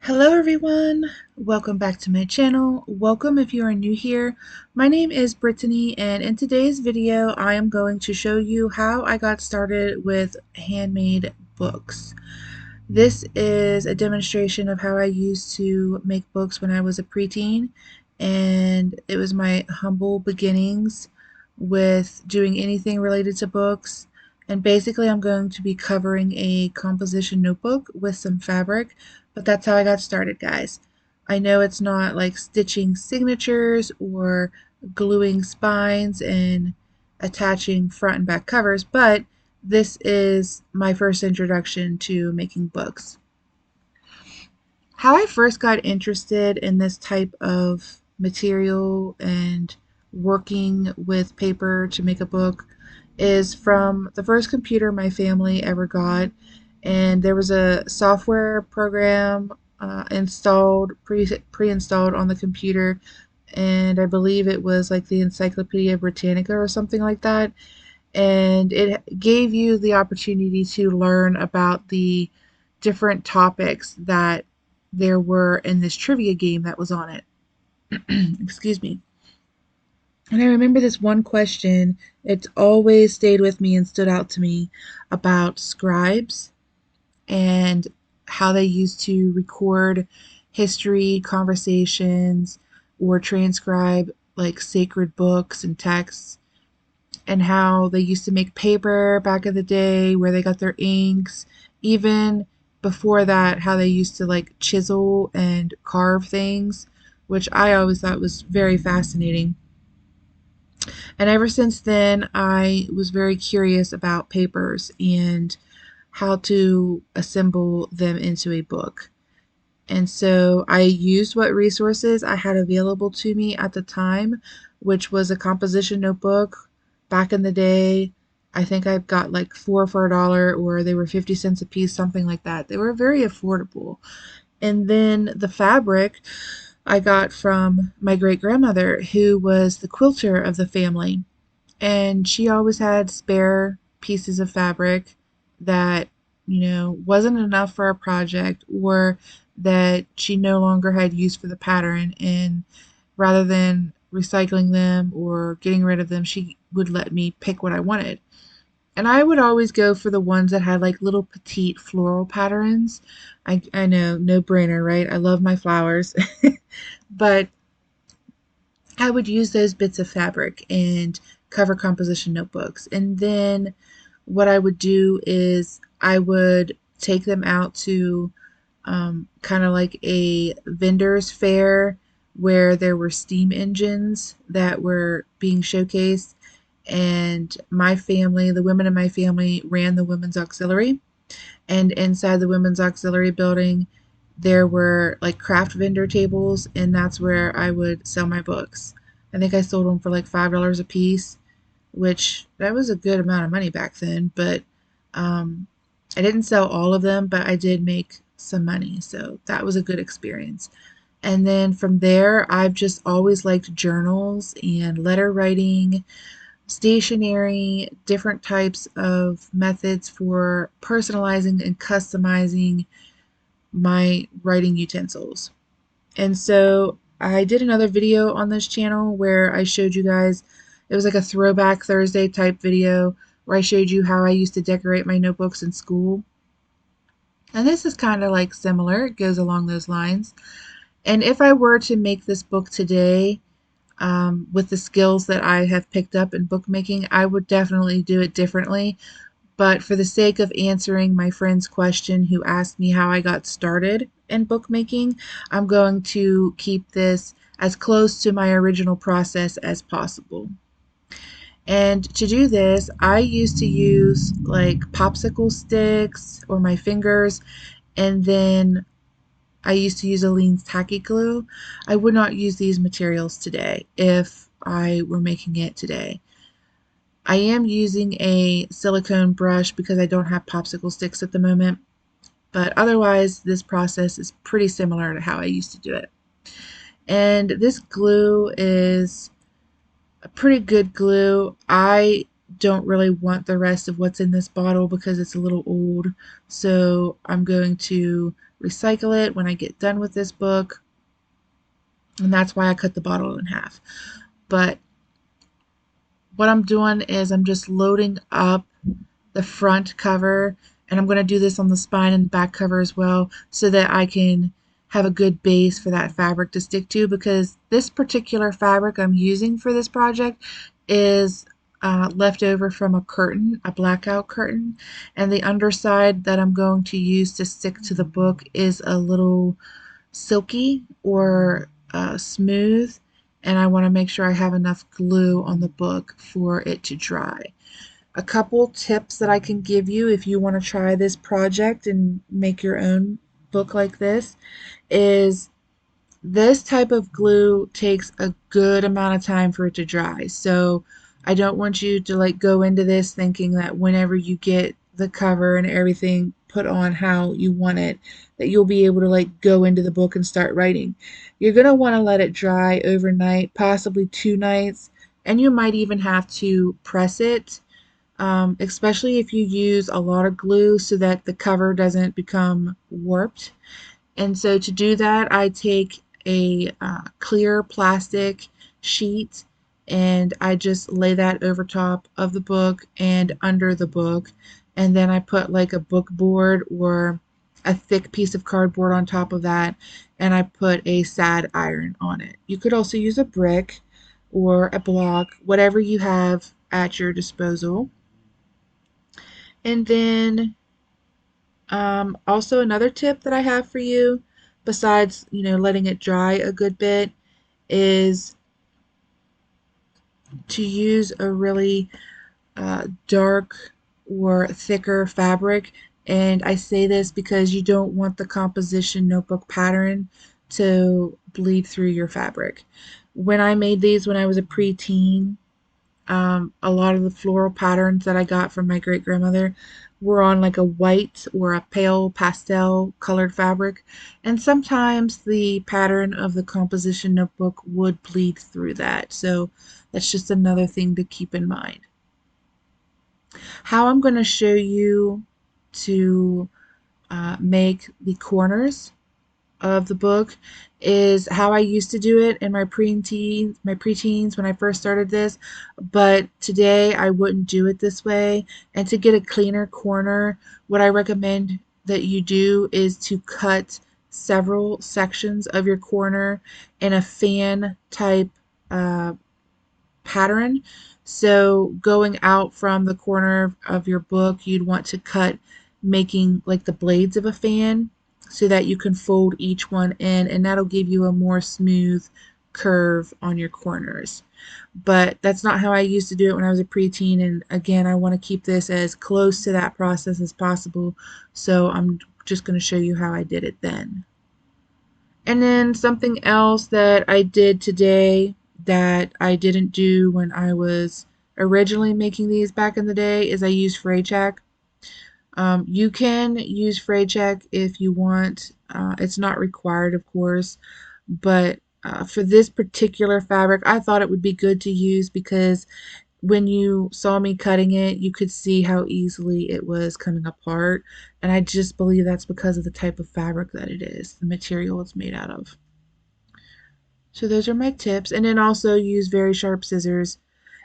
Hello everyone, welcome back to my channel. Welcome if you are new here. My name is Brittany and in today's video I am going to show you how I got started with handmade books. This is a demonstration of how I used to make books when I was a preteen, and it was my humble beginnings with doing anything related to books. And basically I'm going to be covering a composition notebook with some fabric, but that's how I got started, guys. I know it's not like stitching signatures or gluing spines and attaching front and back covers, but this is my first introduction to making books. How I first got interested in this type of material and working with paper to make a book is from the first computer my family ever got, and there was a software program pre-installed on the computer, and I believe it was like the Encyclopedia Britannica or something like that, and it gave you the opportunity to learn about the different topics that there were in this trivia game that was on it. Excuse me. And I remember this one question, it's always stayed with me and stood out to me, about scribes and how they used to record history, conversations, or transcribe like sacred books and texts, and how they used to make paper back in the day, where they got their inks. Even before that, how they used to like chisel and carve things, which I always thought was very fascinating. And ever since then, I was very curious about papers and how to assemble them into a book. And so I used what resources I had available to me at the time, which was a composition notebook. Back in the day, I think I got like four for $1, or they were 50 cents a piece, something like that. They were very affordable. And then the fabric I got from my great grandmother, who was the quilter of the family. And she always had spare pieces of fabric that, wasn't enough for a project, or that she no longer had use for the pattern, and rather than recycling them or getting rid of them, she would let me pick what I wanted. And I would always go for the ones that had like little petite floral patterns. I know, no brainer, right? I love my flowers. But I would use those bits of fabric and cover composition notebooks. And then what I would do is I would take them out to kind of like a vendor's fair, where there were steam engines that were being showcased. And my family, the women in my family, ran the women's auxiliary. And inside the women's auxiliary building, there were like craft vendor tables, and that's where I would sell my books. I think I sold them for like $5 a piece, which that was a good amount of money back then. But um, I didn't sell all of them, but I did make some money, so that was a good experience. And then from there, I've just always liked journals and letter writing, stationery, different types of methods for personalizing and customizing my writing utensils. And so I did another video on this channel where I showed you guys, it was like a throwback Thursday type video where I showed you how I used to decorate my notebooks in school. And this is kind of like similar, it goes along those lines. And if I were to make this book today, with the skills that I have picked up in bookmaking, I would definitely do it differently. But for the sake of answering my friend's question who asked me how I got started in bookmaking, I'm going to keep this as close to my original process as possible. And to do this, I used to use like popsicle sticks or my fingers, and then I used to use Aleene's Tacky glue. I would not use these materials today if I were making it today. I am using a silicone brush because I don't have popsicle sticks at the moment, but otherwise this process is pretty similar to how I used to do it. And this glue is a pretty good glue. I don't really want the rest of what's in this bottle because it's a little old, so I'm going to recycle it when I get done with this book, and that's why I cut the bottle in half. But what I'm doing is I'm just loading up the front cover, and I'm going to do this on the spine and the back cover as well, so that I can have a good base for that fabric to stick to, because this particular fabric I'm using for this project is left over from a curtain, a blackout curtain, and the underside that I'm going to use to stick to the book is a little silky or smooth, and I want to make sure I have enough glue on the book for it to dry. A couple tips that I can give you if you want to try this project and make your own book like this is this type of glue takes a good amount of time for it to dry. So I don't want you to like go into this thinking that whenever you get the cover and everything put on how you want it, that you'll be able to like go into the book and start writing. You're going to want to let it dry overnight, possibly 2 nights, and you might even have to press it, especially if you use a lot of glue so that the cover doesn't become warped. And so to do that, I take a clear plastic sheet and I just lay that over top of the book and under the book. And then I put like a book board or a thick piece of cardboard on top of that, and I put a sad iron on it. You could also use a brick or a block, whatever you have at your disposal. And then also another tip that I have for you, besides, letting it dry a good bit, is to use a really dark or thicker fabric. And I say this because you don't want the composition notebook pattern to bleed through your fabric. When I made these when I was a preteen, a lot of the floral patterns that I got from my great grandmother were on like a white or a pale pastel colored fabric, and sometimes the pattern of the composition notebook would bleed through that. So that's just another thing to keep in mind. How I'm going to show you to make the corners of the book is how I used to do it in my preteens when I first started this, but today I wouldn't do it this way. And to get a cleaner corner, what I recommend that you do is to cut several sections of your corner in a fan type uh, pattern. So going out from the corner of your book, you'd want to cut making like the blades of a fan so that you can fold each one in, and that'll give you a more smooth curve on your corners. But that's not how I used to do it when I was a preteen, and again, I want to keep this as close to that process as possible, so I'm just going to show you how I did it then. And then something else that I did today that I didn't do when I was originally making these back in the day is I used fray check. You can use fray check if you want. It's not required, of course, but for this particular fabric, I thought it would be good to use because when you saw me cutting it, you could see how easily it was coming apart. And I just believe that's because of the type of fabric that it is, the material it's made out of. So those are my tips. And then also use very sharp scissors.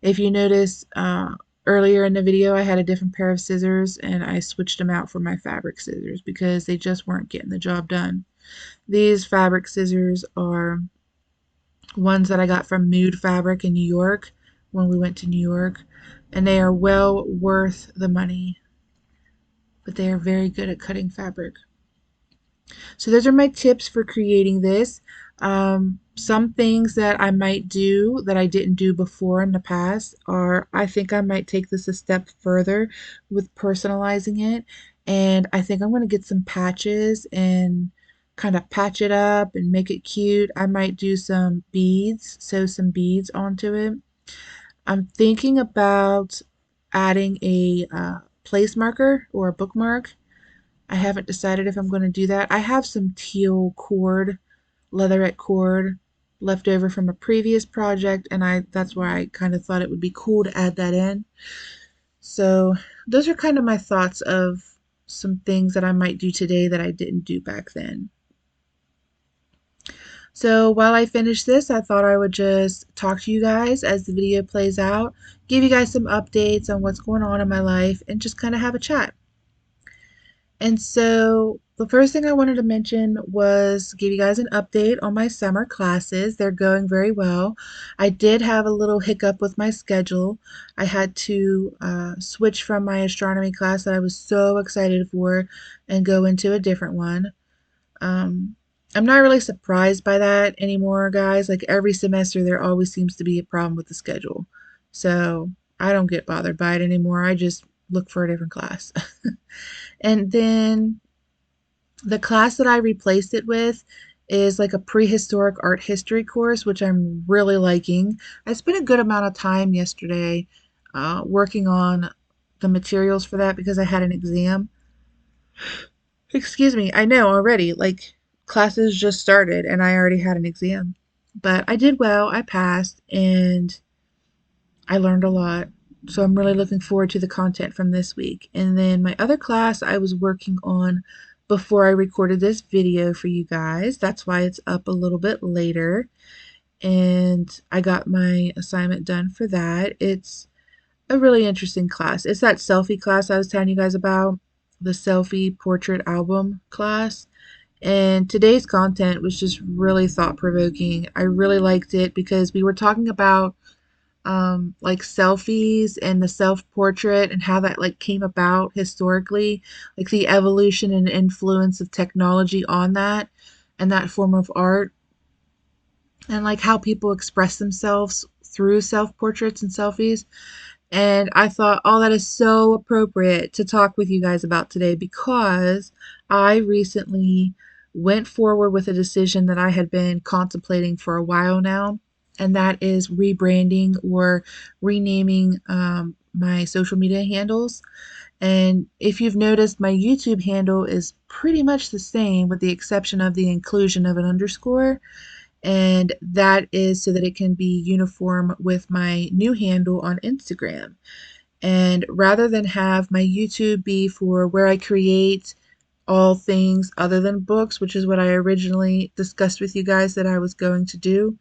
If you notice, earlier in the video I had a different pair of scissors and I switched them out for my fabric scissors because they just weren't getting the job done. These fabric scissors are ones that I got from Mood Fabric in New York when we went to New York, and they are well worth the money, but they are very good at cutting fabric. So those are my tips for creating this. Some things that I might do that I didn't do before in the past are I think I might take this a step further with personalizing it. And I think I'm going to get some patches and kind of patch it up and make it cute. I might do some beads, sew some beads onto it. I'm thinking about adding a place marker or a bookmark. I haven't decided if I'm going to do that. I have some teal cord, leatherette cord, left over from a previous project, and that's why I kind of thought it would be cool to add that in. So those are kind of my thoughts of some things that I might do today that I didn't do back then. So while I finish this, I thought I would just talk to you guys as the video plays out, give you guys some updates on what's going on in my life, and just kind of have a chat. And so the first thing I wanted to mention was give you guys an update on my summer classes. They're going very well. I did have a little hiccup with my schedule. I had to switch from my astronomy class that I was so excited for and go into a different one. Um, I'm not really surprised by that anymore, guys. Like every semester, there always seems to be a problem with the schedule. So I don't get bothered by it anymore. I just look for a different class. And then the class that I replaced it with is like a prehistoric art history course, which I'm really liking. I spent a good amount of time yesterday working on the materials for that because I had an exam. Excuse me, I know already, like classes just started and I already had an exam. But I did well, I passed, and I learned a lot. So I'm really looking forward to the content from this week. And then my other class I was working on before I recorded this video for you guys. That's why it's up a little bit later. And I got my assignment done for that. It's a really interesting class. It's that selfie class I was telling you guys about, the selfie portrait album class. And today's content was just really thought provoking. I really liked it because we were talking about like selfies and the self portrait and how that like came about historically, like the evolution and influence of technology on that and that form of art, and like how people express themselves through self portraits and selfies. And I thought, oh, that is so appropriate to talk with you guys about today because I recently went forward with a decision that I had been contemplating for a while now, and that is rebranding or renaming my social media handles. And if you've noticed, my YouTube handle is pretty much the same with the exception of the inclusion of an underscore, and that is so that it can be uniform with my new handle on Instagram. And rather than have my YouTube be for where I create all things other than books, which is what I originally discussed with you guys that I was going to do,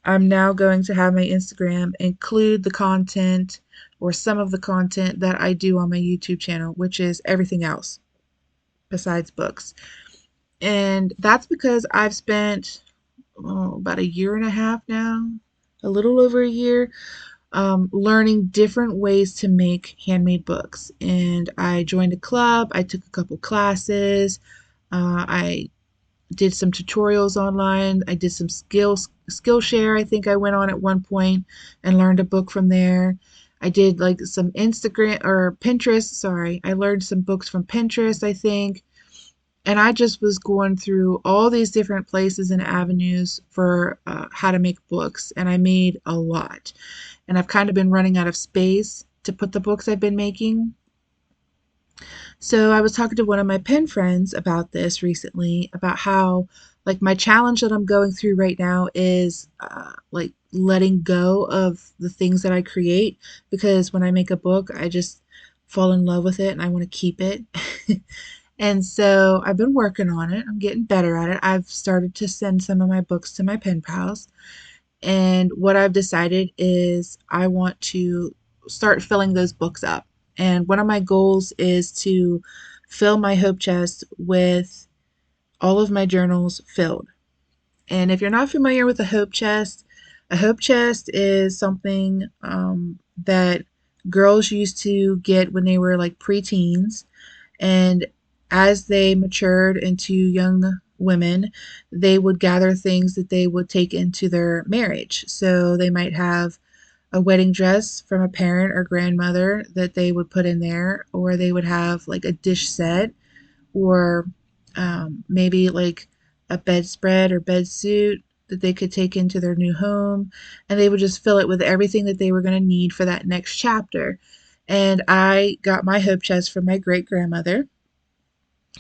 I'm now going to have my Instagram include the content or some of the content that I do on my YouTube channel, which is everything else besides books. And that's because I've spent about a year and a half now, a little over a year, learning different ways to make handmade books. And I joined a club, I took a couple classes, I did some tutorials online, I did some Skillshare, I think I went on at one point and learned a book from there. I did like some Instagram or Pinterest, sorry. I learned some books from Pinterest, I think. And I just was going through all these different places and avenues for how to make books, and I made a lot. And I've kind of been running out of space to put the books I've been making. So I was talking to one of my pen friends about this recently, about how like my challenge that I'm going through right now is like letting go of the things that I create, because when I make a book, I just fall in love with it and I want to keep it. And so I've been working on it. I'm getting better at it. I've started to send some of my books to my pen pals. And what I've decided is I want to start filling those books up. And one of my goals is to fill my hope chest with all of my journals filled. And if you're not familiar with a hope chest is something that girls used to get when they were like preteens. And as they matured into young women, they would gather things that they would take into their marriage. So they might have a wedding dress from a parent or grandmother that they would put in there, or they would have like a dish set, or maybe like a bedspread or bed suit that they could take into their new home, and they would just fill it with everything that they were going to need for that next chapter. And I got my hope chest from my great grandmother,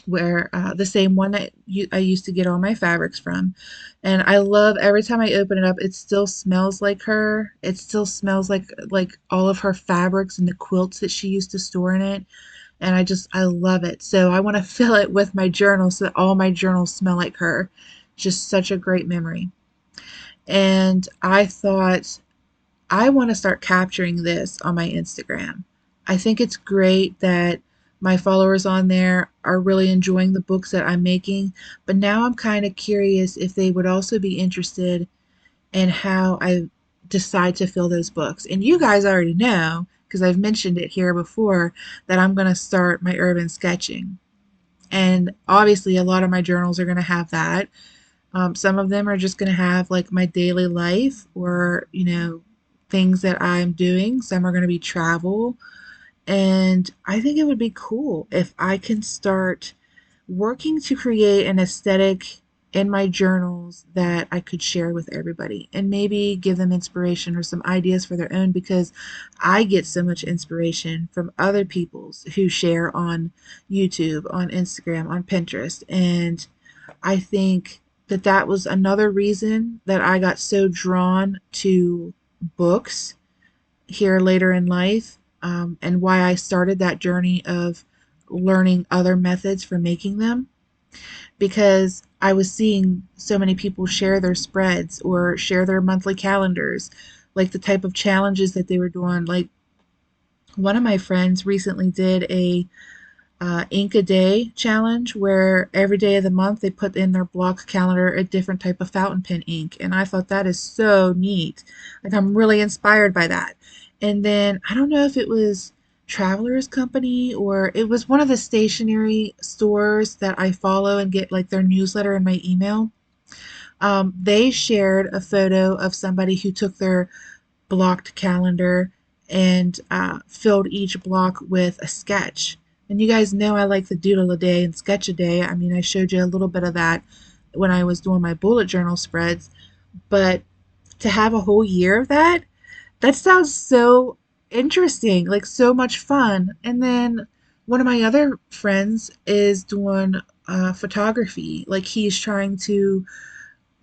where the same one that I used to get all my fabrics from. And I love every time I open it up, it still smells like her. It still smells like all of her fabrics and the quilts that she used to store in it. and I love it. So I want to fill it with my journal so that all my journals smell like her. Just such a great memory. And I thought, I want to start capturing this on my Instagram. I think it's great that my followers on there are really enjoying the books that I'm making, but now I'm kind of curious if they would also be interested in how I decide to fill those books. And you guys already know, because I've mentioned it here before, that I'm going to start my urban sketching. And obviously, a lot of my journals are going to have that. Some of them are just going to have like my daily life or, things that I'm doing. Some are going to be travel. And I think it would be cool if I can start working to create an aesthetic in my journals that I could share with everybody and maybe give them inspiration or some ideas for their own, because I get so much inspiration from other people's who share on YouTube, on Instagram, on Pinterest. And I think that that was another reason that I got so drawn to books here later in life, and why I started that journey of learning other methods for making them, because I was seeing so many people share their spreads or share their monthly calendars, like the type of challenges that they were doing. Like one of my friends recently did a ink a day challenge where every day of the month they put in their block calendar a different type of fountain pen ink. And I thought that is so neat. Like I'm really inspired by that. And then I don't know if it was Traveler's Company or it was one of the stationery stores that I follow and get like their newsletter in my email. They shared a photo of somebody who took their blocked calendar and filled each block with a sketch. And you guys know I like the doodle a day and sketch a day. I mean, I showed you a little bit of that when I was doing my bullet journal spreads, but to have a whole year of that, that sounds so interesting, like so much fun. And then one of my other friends is doing photography. Like he's trying to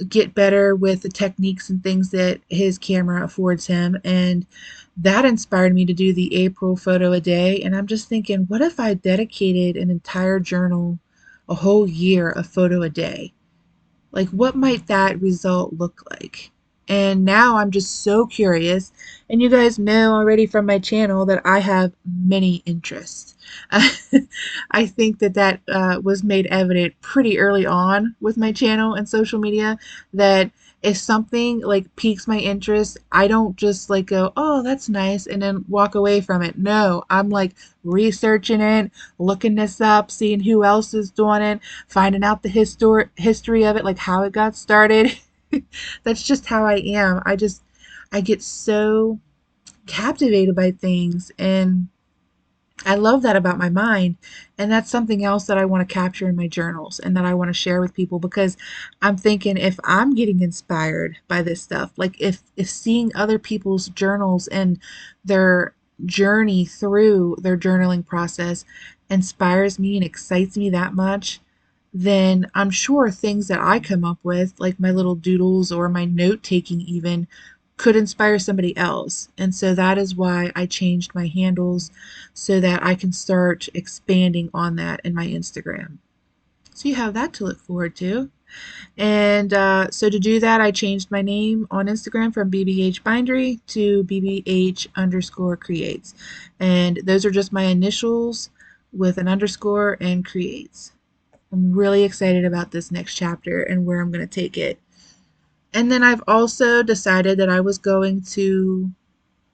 get better with the techniques and things that his camera affords him. And that inspired me to do the April photo a day. And I'm just thinking, what if I dedicated an entire journal, a whole year of photo a day? Like, what might that result look like? And now I'm just so curious. And you guys know already from my channel that I have many interests. I think that was made evident pretty early on with my channel and social media, that if something like piques my interest, I don't just like go, oh, that's nice, and then walk away from it. No, I'm like researching it, looking this up, seeing who else is doing it, finding out the history of it, like how it got started. That's just how I am. I get so captivated by things, and I love that about my mind. And that's something else that I want to capture in my journals and that I want to share with people, because I'm thinking if I'm getting inspired by this stuff, like if seeing other people's journals and their journey through their journaling process inspires me and excites me that much, then I'm sure things that I come up with, like my little doodles or my note taking even, could inspire somebody else. And so that is why I changed my handles so that I can start expanding on that in my Instagram. So you have that to look forward to. And so to do that, I changed my name on Instagram from BBH Bindery to BBH underscore creates. And those are just my initials with an underscore and creates. I'm really excited about this next chapter and where I'm going to take it. And then I've also decided that I was going to,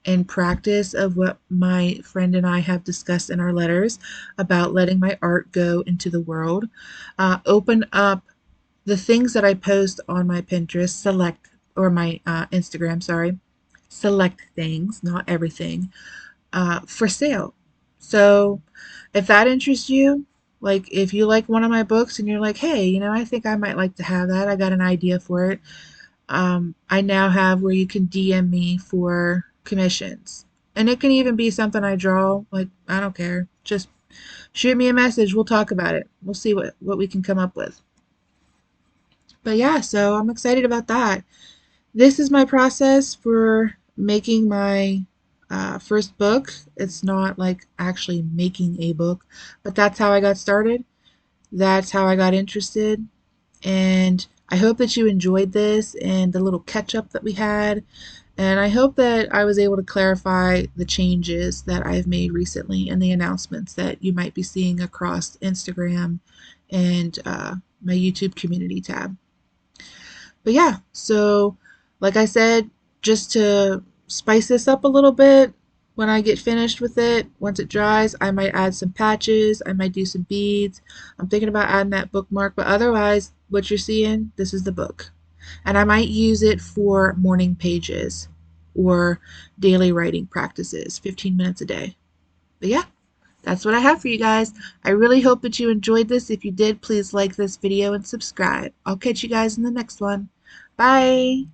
in practice of what my friend and I have discussed in our letters about letting my art go into the world, open up the things that I post on my Pinterest, select, or my Instagram, sorry, select things, not everything, for sale. So if that interests you, like if you like one of my books and you're like, hey, I think I might like to have that, I got an idea for it. I now have where you can DM me for commissions. And it can even be something I draw. Like, I don't care. Just shoot me a message. We'll talk about it. We'll see what we can come up with. But yeah, so I'm excited about that. This is my process for making my first book. It's not like actually making a book, but that's how I got started. That's how I got interested. And I hope that you enjoyed this and the little catch up that we had. And I hope that I was able to clarify the changes that I've made recently and the announcements that you might be seeing across Instagram and my YouTube community tab. But yeah, so like I said, just to spice this up a little bit, when I get finished with it, once it dries, I might add some patches, I might do some beads. I'm thinking about adding that bookmark, but otherwise, what you're seeing, this is the book. And I might use it for morning pages or daily writing practices, 15 minutes a day. But yeah, that's what I have for you guys. I really hope that you enjoyed this. If you did, please like this video and subscribe. I'll catch you guys in the next one. Bye.